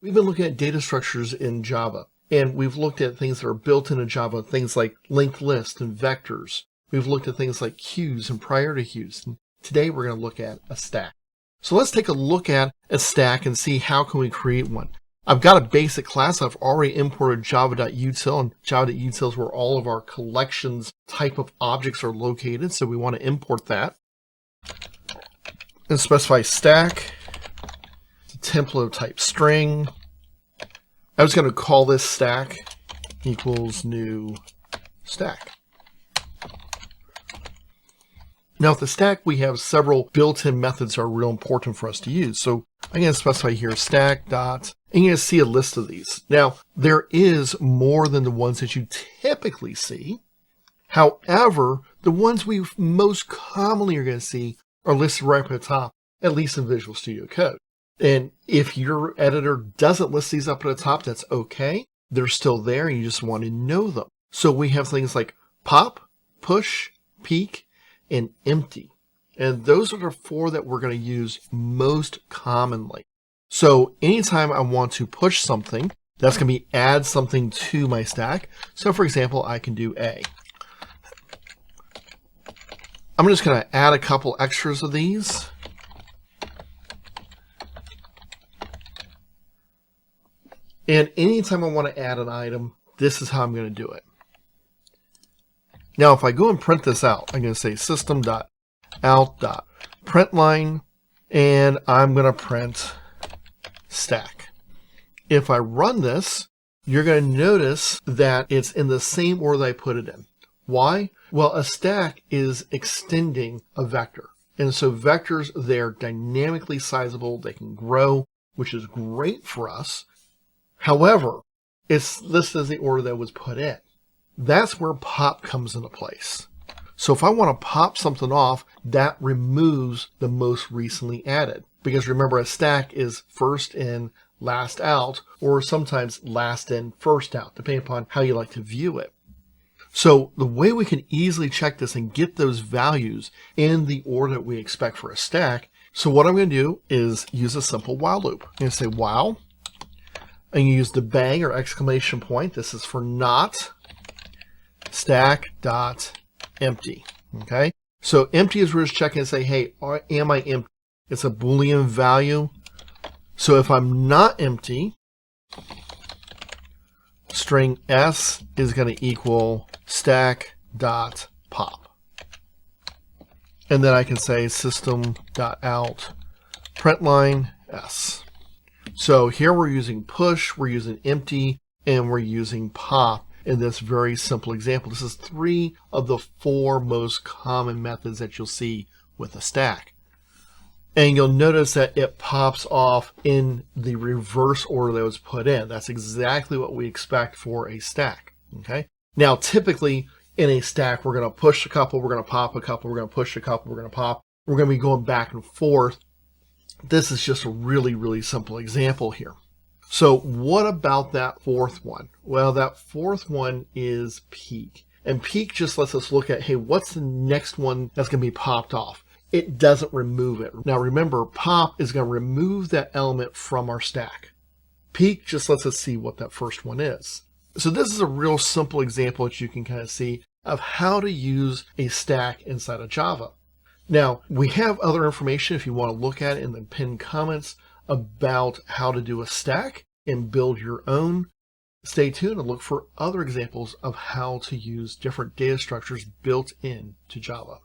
We've been looking at data structures in Java, and we've looked at things that are built into Java, things like linked lists and vectors. We've looked at things like queues and priority queues. And today we're going to look at a stack. So let's take a look at a stack and see how can we create one. I've got a basic class. I've already imported java.util, and java.util is where all of our collections type of objects are located. So we want to import that and specify stack. Template type string. I was going to call this stack equals new stack. Now with the stack, we have several built-in methods that are real important for us to use. So I'm going to specify here stack dot, and you're going to see a list of these. Now there is more than the ones that you typically see. However, the ones we most commonly are going to see are listed right up at the top, at least in Visual Studio Code. And if your editor doesn't list these up at the top, that's okay. They're still there and you just want to know them. So we have things like pop, push, peek, and empty. And those are the four that we're going to use most commonly. So anytime I want to push something, that's going to be add something to my stack. So for example, I can do A. I'm just going to add a couple extras of these. And anytime I want to add an item, this is how I'm going to do it. Now, if I go and print this out, I'm going to say system.out.println, and I'm going to print stack. If I run this, you're going to notice that it's in the same order that I put it in. Why? Well, a stack is extending a vector. And so vectors, they're dynamically sizable. They can grow, which is great for us. However, it's listed as the order that was put in. That's where pop comes into place. So if I want to pop something off, that removes the most recently added. Because remember, a stack is first in, last out, or sometimes last in, first out, depending upon how you like to view it. So the way we can easily check this and get those values in the order that we expect for a stack. So what I'm going to do is use a simple while loop. I'm going to say while. And you use the bang or exclamation point. This is for not stack.empty. Okay. So empty is we're just checking and say, hey, am I empty? It's a Boolean value. So if I'm not empty, string s is going to equal stack.pop. And then I can say system.out.println s. So here we're using push, we're using empty, and we're using pop in this very simple example. This is 3 of the 4 most common methods that you'll see with a stack. And you'll notice that it pops off in the reverse order that was put in. That's exactly what we expect for a stack. Okay. Now, typically in a stack, we're going to push a couple, we're going to pop a couple, we're going to push a couple, we're going to pop. We're going to be going back and forth. This is just a really, really simple example here. So what about that fourth one? Well, that fourth one is peek. And peek just lets us look at, hey, what's the next one that's going to be popped off? It doesn't remove it. Now remember, pop is going to remove that element from our stack. Peek just lets us see what that first one is. So this is a real simple example that you can kind of see of how to use a stack inside of Java. Now, we have other information if you want to look at it in the pinned comments about how to do a stack and build your own. Stay tuned and look for other examples of how to use different data structures built into Java.